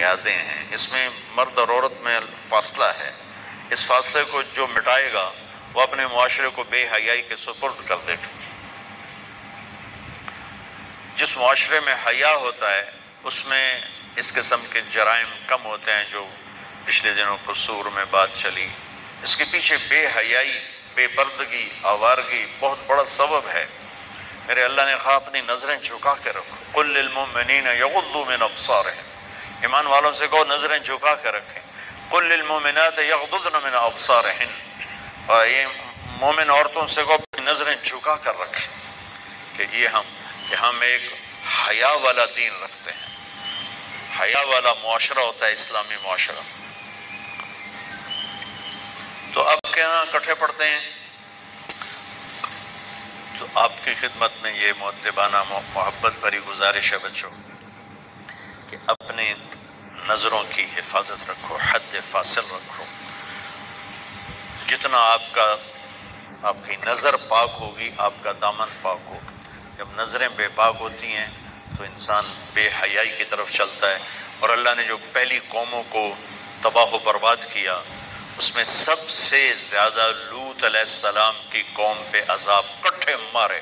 یادیں ہیں، اس میں مرد اور عورت میں فاصلہ ہے، اس فاصلے کو جو مٹائے گا وہ اپنے معاشرے کو بے حیائی کے سپرد کر دے گا۔ جس معاشرے میں حیا ہوتا ہے اس میں اس قسم کے جرائم کم ہوتے ہیں، جو پچھلے دنوں قصور میں بات چلی، اس کے پیچھے بے حیائی، بے پردگی، آوارگی بہت بڑا سبب ہے۔ میرے اللہ نے کہا اپنی نظریں جھکا کے رکھو، قل للمؤمنین یغضوا من ابصارہم، ایمان والوں سے کہو نظریں جھکا کے رکھیں، قل للمؤمنات یغضضن من ابصارہن، اور یہ مومن عورتوں سے کہو اپنی نظریں جھکا کر رکھیں، کہ ہم ایک حیا والا دین رکھتے ہیں، حیا والا معاشرہ ہوتا ہے اسلامی معاشرہ۔ تو آپ کے یہاں کٹھے پڑھتے ہیں، تو آپ کی خدمت میں یہ مؤدبانہ محبت بھری گزارش ہے بچوں کہ اپنی نظروں کی حفاظت رکھو، حد فاصل رکھو۔ جتنا آپ کی نظر پاک ہوگی آپ کا دامن پاک ہوگا۔ جب نظریں بے پاک ہوتی ہیں تو انسان بے حیائی کی طرف چلتا ہے، اور اللہ نے جو پہلی قوموں کو تباہ و برباد کیا اس میں سب سے زیادہ لوط علیہ السلام کی قوم پہ عذاب کٹھے مارے،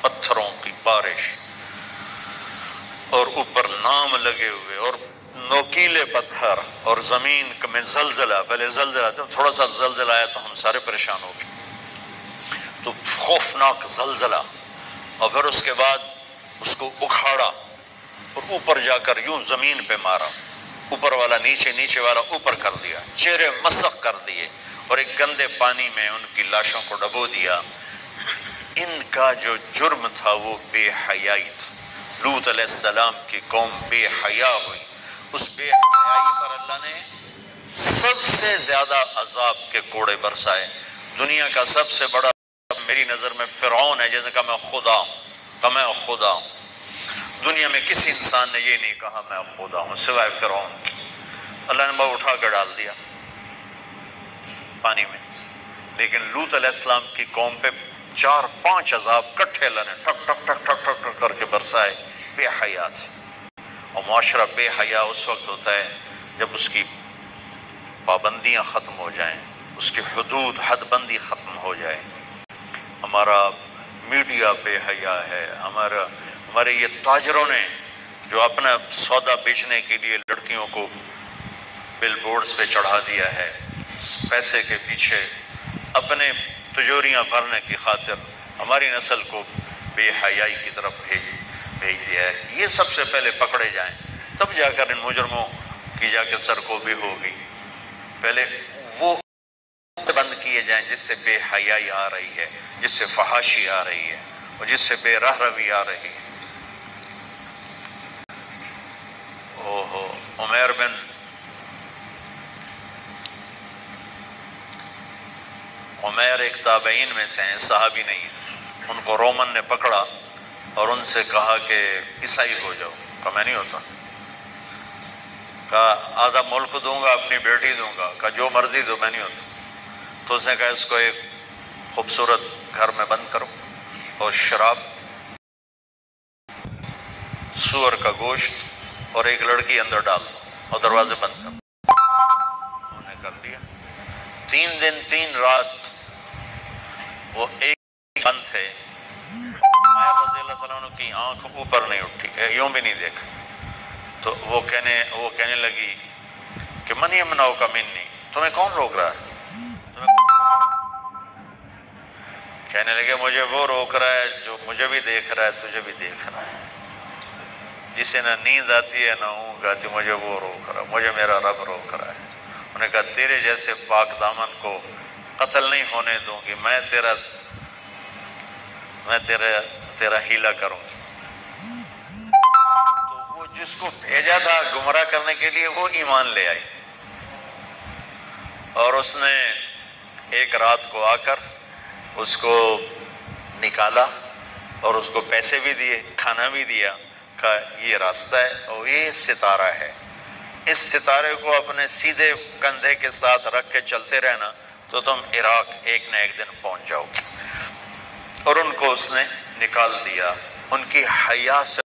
پتھروں کی بارش، اور اوپر نام لگے ہوئے، اور نوکیلے پتھر، اور زمین میں زلزلہ، پہلے زلزلہ، جب تھوڑا سا زلزلہ آیا تو ہم سارے پریشان ہو گئے، تو خوفناک زلزلہ، اور پھر اس کے بعد اس کو اکھاڑا اور اوپر جا کر یوں زمین پہ مارا، اوپر والا نیچے، نیچے والا اوپر کر دیا، چہرے مسخ کر دیے، اور ایک گندے پانی میں ان کی لاشوں کو ڈبو دیا۔ ان کا جو جرم تھا وہ بے حیائی تھا۔ لوط علیہ السلام کی قوم بے حیا ہوئی، اس بے حیائی پر اللہ نے سب سے زیادہ عذاب کے کوڑے برسائے۔ دنیا کا سب سے بڑا میری نظر میں فرعون ہے، جیسے کہ میں خدا ہوں، کہ میں خدا ہوں۔ دنیا میں کسی انسان نے یہ نہیں کہا میں خدا ہوں سوائے فرعون کی۔ اللہ نے وہ اٹھا کر ڈال دیا پانی میں، لیکن لوط علیہ السلام کی قوم پہ 4-5 عذاب کٹھے اللہ نے ٹھک ٹھک ٹھک ٹھک ٹھک ٹھک کر کے برسائے، بے حیا تھے۔ اور معاشرہ بے حیا اس وقت ہوتا ہے جب اس کی پابندیاں ختم ہو جائیں، اس کی حدود حد بندی ختم ہو جائے۔ ہمارا میڈیا بے حیا ہے، ہمارے یہ تاجروں نے جو اپنا سودا بیچنے کے لیے لڑکیوں کو بل بورڈز پہ چڑھا دیا ہے، پیسے کے پیچھے اپنے تجوریاں بھرنے کی خاطر ہماری نسل کو بے حیائی کی طرف بھیج دیا ہے۔ یہ سب سے پہلے پکڑے جائیں، تب جا کر ان مجرموں کی جا کے سرکوبی ہوگی۔ پہلے وہ بند کیے جائیں جس سے بے حیائی آ رہی ہے، جس سے فحاشی آ رہی ہے، اور جس سے بے راہ روی آ رہی ہے۔ عمیر بن عمیر ایک تابعین میں سے ہیں، صحابی نہیں ہیں۔ ان کو رومن نے پکڑا اور ان سے کہا کہ عیسائی ہو جاؤ، کہا میں نہیں ہوتا، کہا آدھا ملک دوں گا، اپنی بیٹی دوں گا، کہا جو مرضی دو، میں نہیں ہوتا۔ تو اس نے کہا اس کو ایک خوبصورت گھر میں بند کرو، اور شراب، سور کا گوشت اور ایک لڑکی اندر ڈال دو اور دروازے بند کر دو۔ انہوں نے کر دیا۔ 3 دن 3 رات وہ ایک بند تھے۔ عمر رضی اللہ تعالیٰ عنہ کی آنکھ اوپر نہیں اٹھی، یوں بھی نہیں دیکھا۔ تو وہ کہنے لگی کہ من یمنعک منی، تمہیں کون روک رہا ہے؟ کہنے لگے مجھے وہ روک رہا ہے جو مجھے بھی دیکھ رہا ہے، تجھے بھی دیکھ رہا ہے، جسے نہ نیند آتی ہے نہ اونگ آتی، مجھے وہ روک رہا ہے، مجھے میرا رب روک رہا ہے۔ انہوں نے کہا تیرے جیسے پاک دامن کو قتل نہیں ہونے دوں گی، میں تیرا ہیلا کروں گی۔ تو وہ جس کو بھیجا تھا گمراہ کرنے کے لیے وہ ایمان لے آئی، اور اس نے ایک رات کو آ کر اس کو نکالا اور اس کو پیسے بھی دیے، کھانا بھی دیا، کہا یہ راستہ ہے اور یہ ستارہ ہے، اس ستارے کو اپنے سیدھے کندھے کے ساتھ رکھ کے چلتے رہنا تو تم عراق ایک نہ ایک دن پہنچ جاؤ گے۔ اور ان کو اس نے نکال دیا۔ ان کی حیا سے